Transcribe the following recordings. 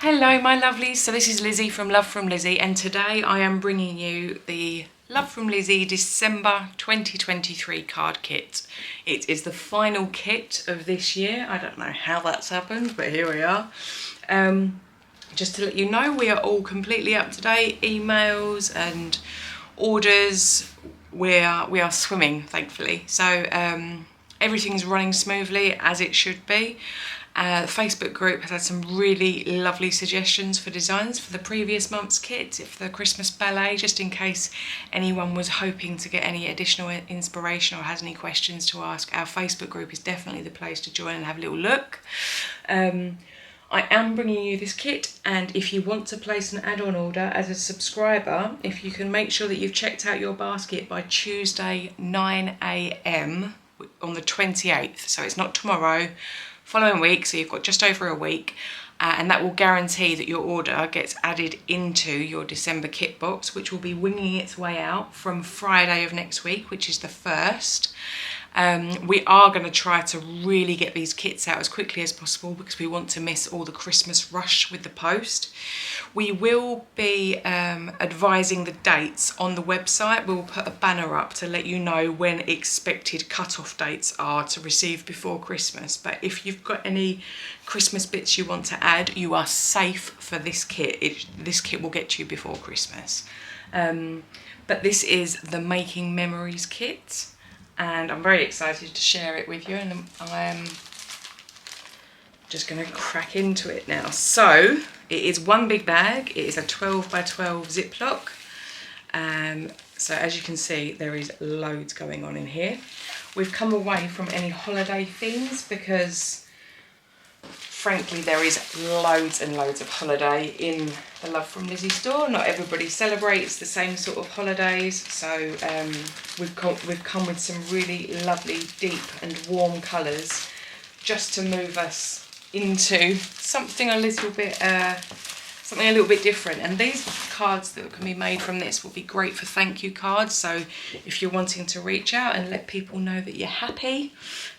Hello my lovelies, so this is Lizzie from Love from Lizzie, and today I am bringing you the Love from Lizzie December 2023 card kit. It is the final kit of this year. I don't know how that's happened, but here we are. Just to let you know, we are all completely up to date, emails and orders. We are swimming, thankfully. So everything's running smoothly as it should be. The Facebook group has had some really lovely suggestions for designs for the previous month's kit, for the Christmas ballet, just in case anyone was hoping to get any additional inspiration or has any questions to ask. Our Facebook group is definitely the place to join and have a little look. I am bringing you this kit, and if you want to place an add-on order as a subscriber, if you can make sure that you've checked out your basket by Tuesday 9 AM on the 28th, so it's not tomorrow, following week, so you've got just over a week, and that will guarantee that your order gets added into your December kit box, which will be winging its way out from Friday of next week, which is the 1st. We are going to try to really get these kits out as quickly as possible because we want to miss all the Christmas rush with the post. We will be advising the dates on the website. We'll put a banner up to let you know when expected cut-off dates are to receive before Christmas. But if you've got any Christmas bits you want to add, you are safe for this kit. This kit will get you before Christmas. But this is the Making Memories kit, and I'm very excited to share it with you, and I'm just going to crack into it now. So it is one big bag. It is a 12 by 12 Ziploc. So as you can see, there is loads going on in here. We've come away from any holiday themes because frankly there is loads and loads of holiday in the Love from Lizzie store. Not everybody celebrates the same sort of holidays, so we've come with some really lovely deep and warm colours just to move us into something a little bit different. And these cards that can be made from this will be great for thank you cards. So if you're wanting to reach out and let people know that you're happy,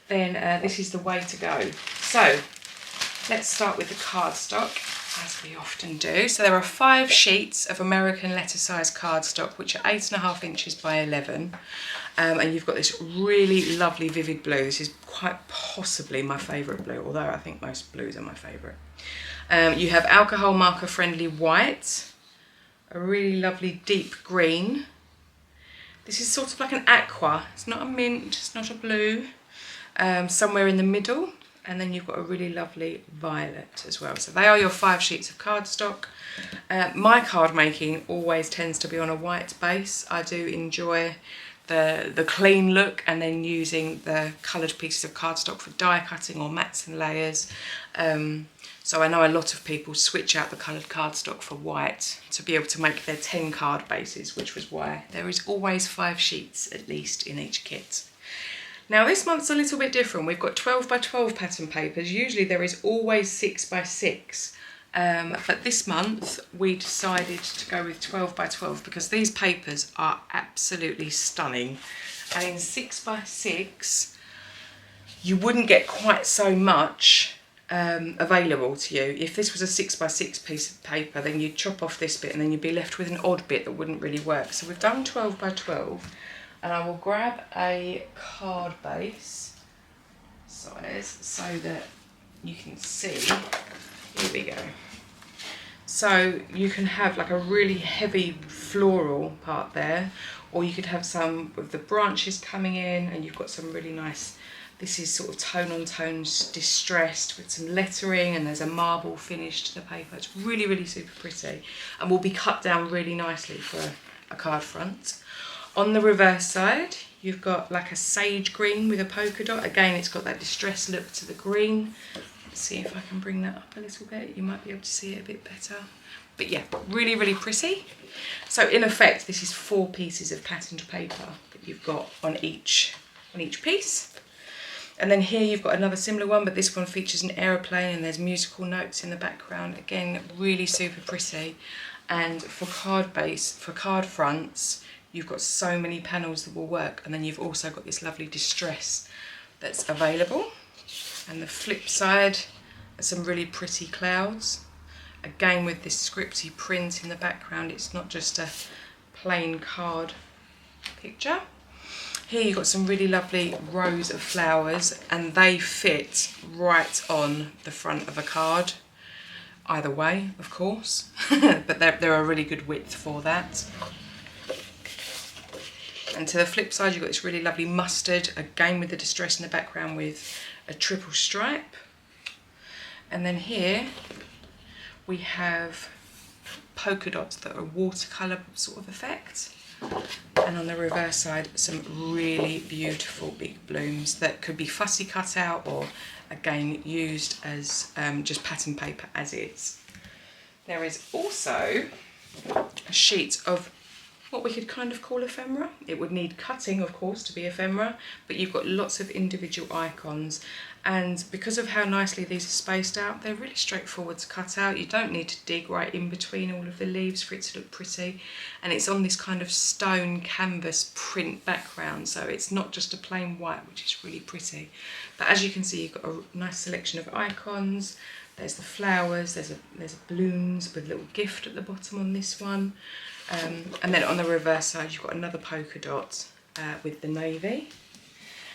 then this is the way to go. So let's start with the cardstock, as we often do. So there are 5 sheets of American letter size cardstock, which are 8.5 inches by 11. And you've got this really lovely vivid blue. This is quite possibly my favourite blue, although I think most blues are my favourite. You have alcohol marker friendly white, a really lovely deep green. This is sort of like an aqua. It's not a mint, it's not a blue. Somewhere in the middle. And then you've got a really lovely violet as well. So they are your 5 sheets of cardstock. My card making always tends to be on a white base. I do enjoy the clean look, and then using the coloured pieces of cardstock for die cutting or mats and layers. So I know a lot of people switch out the coloured cardstock for white to be able to make their 10 card bases, which was why there is always 5 sheets at least in each kit. Now this month's a little bit different. We've got 12 by 12 pattern papers. Usually there is always 6 by 6. But this month we decided to go with 12 by 12 because these papers are absolutely stunning. And in 6 by 6 you wouldn't get quite so much available to you. If this was a 6 by 6 piece of paper, then you'd chop off this bit and then you'd be left with an odd bit that wouldn't really work. So we've done 12 by 12. And I will grab a card base size so that you can see. Here we go. So you can have like a really heavy floral part there, or you could have some of the branches coming in, and you've got some really nice, this is sort of tone on tone distressed with some lettering, and there's a marble finish to the paper. It's really, really super pretty, and will be cut down really nicely for a card front. On the reverse side, you've got like a sage green with a polka dot. Again, it's got that distressed look to the green. Let's see if I can bring that up a little bit. You might be able to see it a bit better. But yeah, really, really pretty. So in effect, this is 4 pieces of patterned paper that you've got on each piece. And then here you've got another similar one, but this one features an aeroplane and there's musical notes in the background. Again, really super pretty. And for card fronts, you've got so many panels that will work, and then you've also got this lovely distress that's available. And the flip side are some really pretty clouds. again with this scripty print in the background. It's not just a plain card picture. Here you've got some really lovely rows of flowers, and they fit right on the front of a card. Either way, of course, but they're a really good width for that. And to the flip side, you've got this really lovely mustard, again with the distress in the background with a triple stripe. And then here we have polka dots that are watercolour sort of effect. And on the reverse side, some really beautiful big blooms that could be fussy cut out or again used as just pattern paper as is. There is also a sheet of what we could kind of call ephemera. It would need cutting, of course, to be ephemera, but you've got lots of individual icons, and because of how nicely these are spaced out, they're really straightforward to cut out. You don't need to dig right in between all of the leaves for it to look pretty, and it's on this kind of stone canvas print background, so it's not just a plain white, which is really pretty. But as you can see, you've got a nice selection of icons. There's the flowers, there's balloons with a little gift at the bottom on this one. And then on the reverse side, you've got another polka dot with the navy.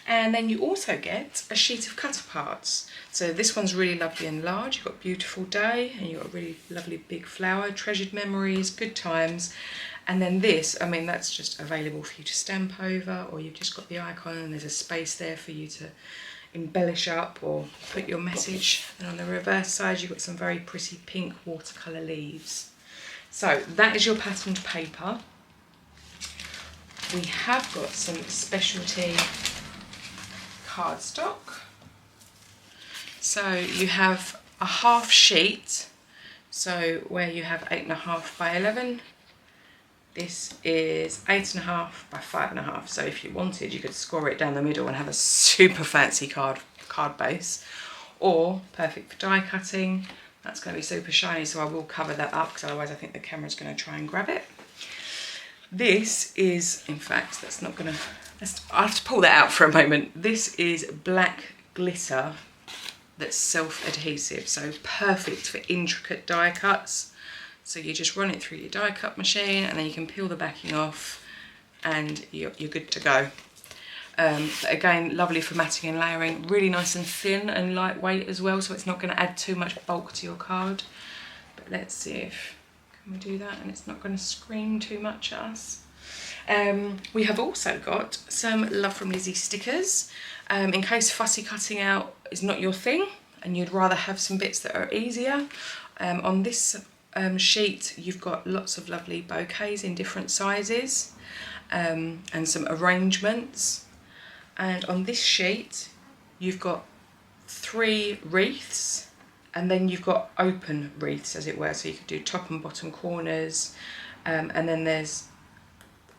And then you also get a sheet of cut aparts. So this one's really lovely and large. You've got Beautiful Day, and you've got a really lovely big flower, Treasured Memories, Good Times. And then this, I mean, that's just available for you to stamp over, or you've just got the icon and there's a space there for you to embellish up or put your message. And on the reverse side, you've got some very pretty pink watercolour leaves. So that is your patterned paper. We have got some specialty cardstock. So you have a half sheet, so where you have 8.5 by 11, this is 8.5 by 5.5. So if you wanted, you could score it down the middle and have a super fancy card base, or perfect for die cutting. That's going to be super shiny, so I will cover that up because otherwise I think the camera's going to try and grab it. This is, in fact, I'll have to pull that out for a moment. This is black glitter that's self-adhesive, so perfect for intricate die cuts. So you just run it through your die cut machine and then you can peel the backing off and you're good to go. But again, lovely for matting and layering, really nice and thin and lightweight as well, so it's not going to add too much bulk to your card. But let's see if can we do that and it's not going to scream too much at us. We have also got some Love from Lizi stickers, in case fussy cutting out is not your thing and you'd rather have some bits that are easier. On this sheet you've got lots of lovely bouquets in different sizes, and some arrangements. And on this sheet you've got 3 wreaths, and then you've got open wreaths as it were, so you could do top and bottom corners, and then there's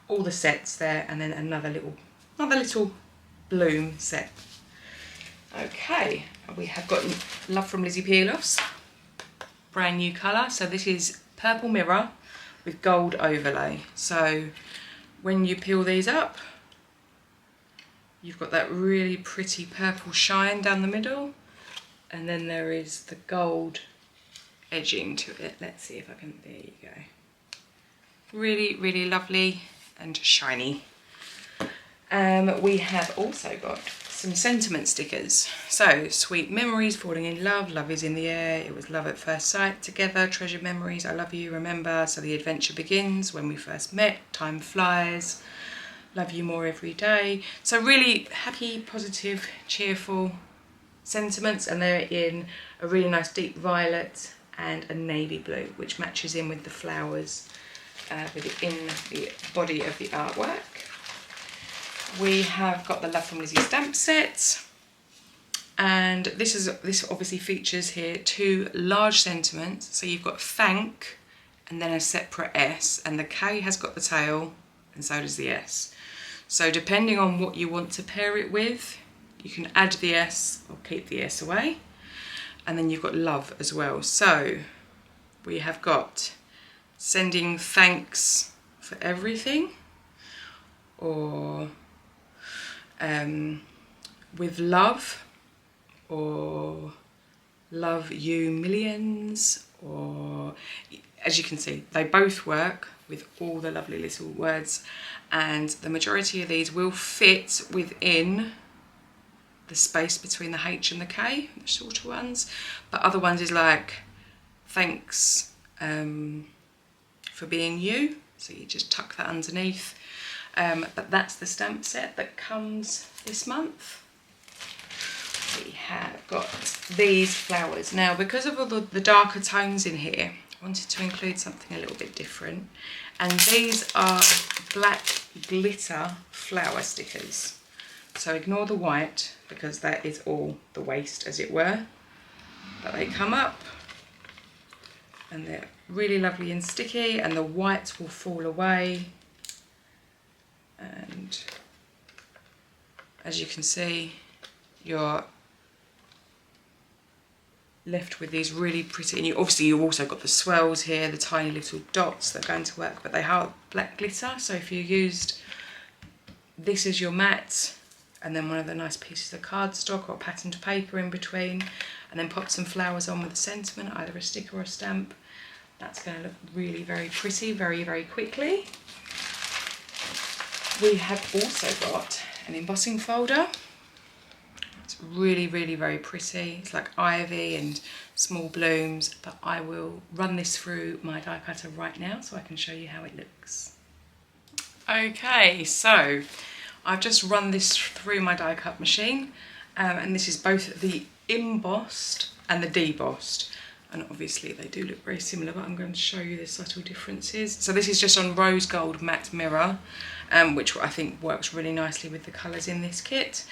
all the sets there, and then another little bloom set. Okay, we have got Love from Lizi peel-offs, brand new colour. So this is purple mirror with gold overlay. So when you peel these up, you've got that really pretty purple shine down the middle, and then there is the gold edging to it. Let's see if I can, there you go. Really, really lovely and shiny. We have also got some sentiment stickers. So, sweet memories, falling in love, love is in the air, it was love at first sight, together, treasured memories, I love you, remember, so the adventure begins, when we first met, time flies, love you more every day. So really happy, positive, cheerful sentiments, and they're in a really nice deep violet and a navy blue, which matches in with the flowers within the body of the artwork. We have got the Love from Lizi stamp set, and this obviously features here 2 large sentiments. So you've got thank and then a separate S, and the K has got the tail and so does the S. So depending on what you want to pair it with, you can add the S or keep the S away. And then you've got love as well. So we have got sending thanks for everything, or with love, or love you millions, or as you can see, they both work with all the lovely little words, and the majority of these will fit within the space between the H and the K, the shorter ones, but other ones is like, thanks for being you, so you just tuck that underneath. But that's the stamp set that comes this month. We have got these flowers. Now, because of all the darker tones in here, I wanted to include something a little bit different, and these are black glitter flower stickers. So ignore the white, because that is all the waste, as it were. But they come up and they're really lovely and sticky, and the white will fall away. And as you can see, you're left with these really pretty, and you've also got the swirls here, the tiny little dots that are going to work, but they are black glitter. So if you used this as your mat, and then one of the nice pieces of cardstock or patterned paper in between, and then pop some flowers on with a sentiment, either a sticker or a stamp, that's going to look really very pretty very, very quickly. We have also got an embossing folder. It's really, really very pretty. It's like ivy and small blooms, but I will run this through my die cutter right now so I can show you how it looks. Okay, so I've just run this through my die cut machine, and this is both the embossed and the debossed, and obviously they do look very similar, but I'm going to show you the subtle differences. So this is just on rose gold matte mirror, which I think works really nicely with the colours in this kit.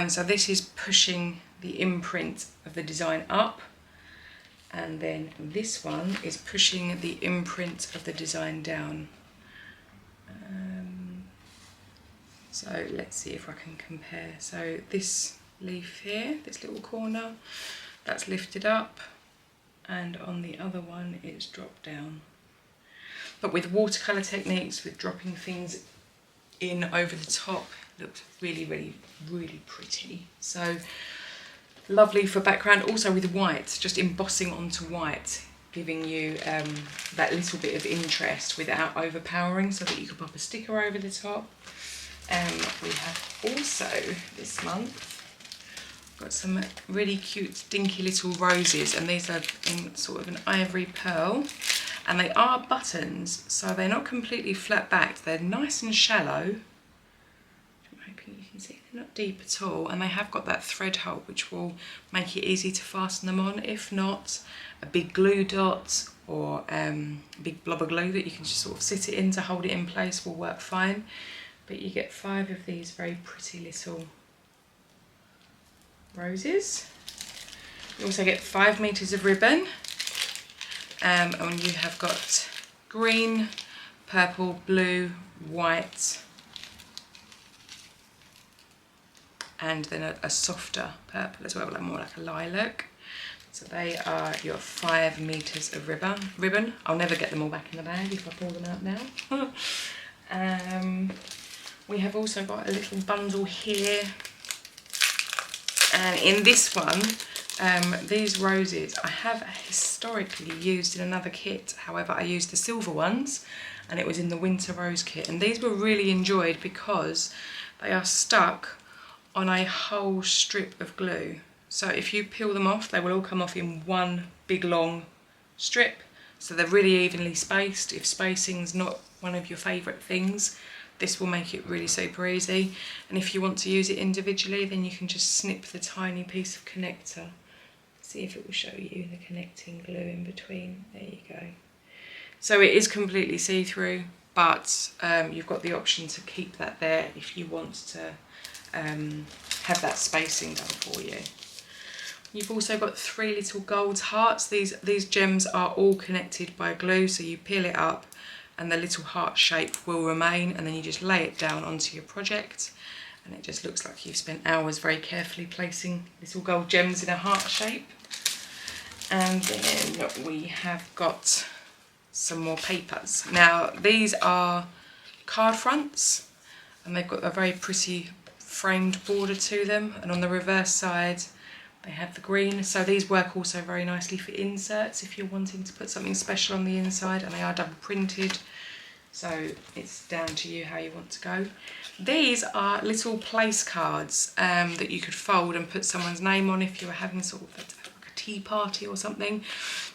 So this is pushing the imprint of the design up, and then this one is pushing the imprint of the design down. So let's see if I can compare. So this leaf here, this little corner, that's lifted up, and on the other one it's dropped down. But with watercolour techniques, with dropping things in over the top, looks really, really, really pretty. So lovely for background. Also with white, just embossing onto white, giving you that little bit of interest without overpowering, so that you can pop a sticker over the top. We have also this month got some really cute dinky little roses, and these are in sort of an ivory pearl, and they are buttons, so they're not completely flat backed, they're nice and shallow. I'm hoping you can see they're not deep at all, and they have got that thread hole which will make it easy to fasten them on. If not, a big glue dot or a big blob of glue that you can just sort of sit it in to hold it in place will work fine. But you get 5 of these very pretty little roses. You also get 5 meters of ribbon, and you have got green, purple, blue, white, and then a softer purple as well, like more like a lilac. So they are your 5 meters of ribbon. I'll never get them all back in the bag if I pull them out now. We have also got a little bundle here, and in this one, these roses I have historically used in another kit. However, I used the silver ones, and it was in the winter rose kit, and these were really enjoyed because they are stuck on a whole strip of glue. So if you peel them off, they will all come off in one big long strip, so they're really evenly spaced. If spacing's not one of your favourite things, this will make it really super easy. And if you want to use it individually, then you can just snip the tiny piece of connector. See if it will show you the connecting glue in between. There you go. So it is completely see-through, but you've got the option to keep that there if you want to have that spacing done for you. You've also got 3 little gold hearts. These gems are all connected by glue, so you peel it up and the little heart shape will remain, and then you just lay it down onto your project, and it just looks like you've spent hours very carefully placing little gold gems in a heart shape. And then we have got some more papers. Now these are card fronts, and they've got a very pretty framed border to them, and on the reverse side They have the green, so these work also very nicely for inserts if you're wanting to put something special on the inside, and they are double printed, so it's down to you how you want to go. These are little place cards that you could fold and put someone's name on if you were having sort of like a tea party or something.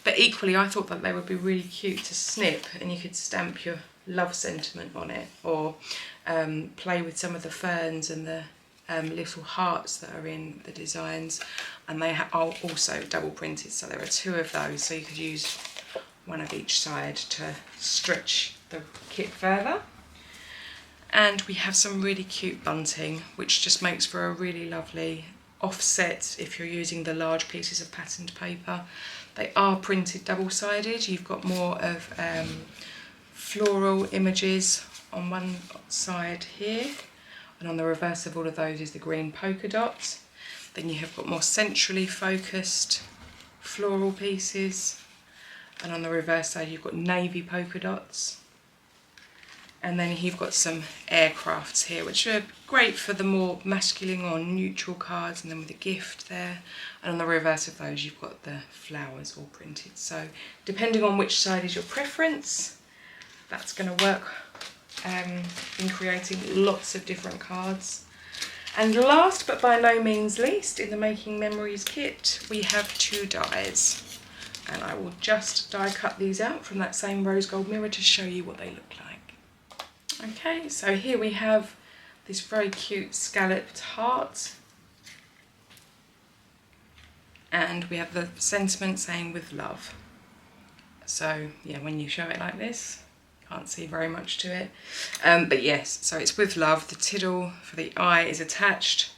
But equally, I thought that they would be really cute to snip, and you could stamp your love sentiment on it, or play with some of the ferns and the little hearts that are in the designs, and they are also double printed, so there are 2 of those, so you could use one of each side to stretch the kit further. And we have some really cute bunting, which just makes for a really lovely offset if you're using the large pieces of patterned paper. They are printed double-sided. You've got more of floral images on one side here, and on the reverse of all of those is the green polka dots. Then you have got more centrally focused floral pieces, and on the reverse side you've got navy polka dots. And then you've got some aircrafts here, which are great for the more masculine or neutral cards, and then with a gift there. And on the reverse of those you've got the flowers all printed. So depending on which side is your preference, that's going to work in creating lots of different cards. And last but by no means least, in the Making Memories kit, we have 2 dies. And I will just die cut these out from that same rose gold mirror to show you what they look like. Okay, so here we have this very cute scalloped heart. And we have the sentiment saying "with love." So yeah, when you show it like this, can't see very much to it, but yes, so it's with love. The tiddle for the eye is attached,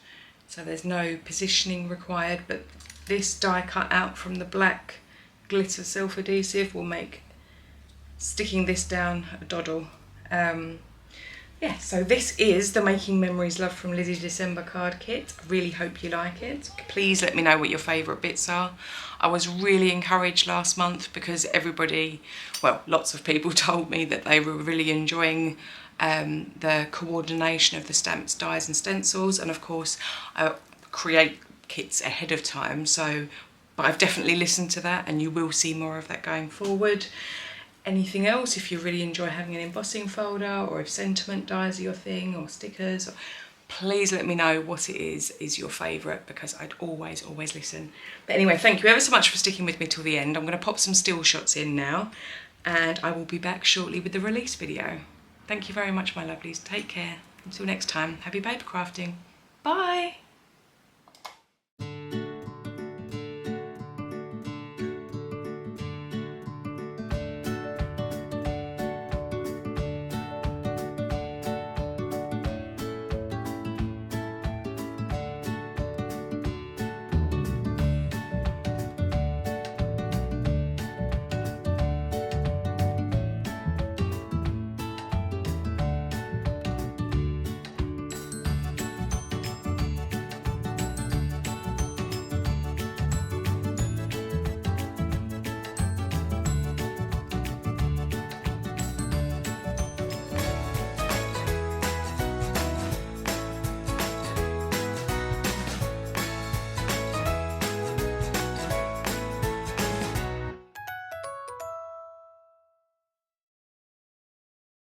so there's no positioning required, but this die cut out from the black glitter self-adhesive will make sticking this down a doddle. Yeah, so this is the Making Memories Love from Lizi December card kit. I really hope you like it. Please let me know what your favourite bits are. I was really encouraged last month because everybody, well, lots of people told me that they were really enjoying the coordination of the stamps, dies and stencils, and of course I create kits ahead of time, but I've definitely listened to that, and you will see more of that going forward. Anything else, if you really enjoy having an embossing folder, or if sentiment dies are your thing, or stickers, please let me know what it is your favourite, because I'd always listen. But anyway, thank you ever so much for sticking with me till the end. I'm going to pop some still shots in now, and I will be back shortly with the release video. Thank you very much, my lovelies. Take care. Until next time, happy paper crafting. Bye!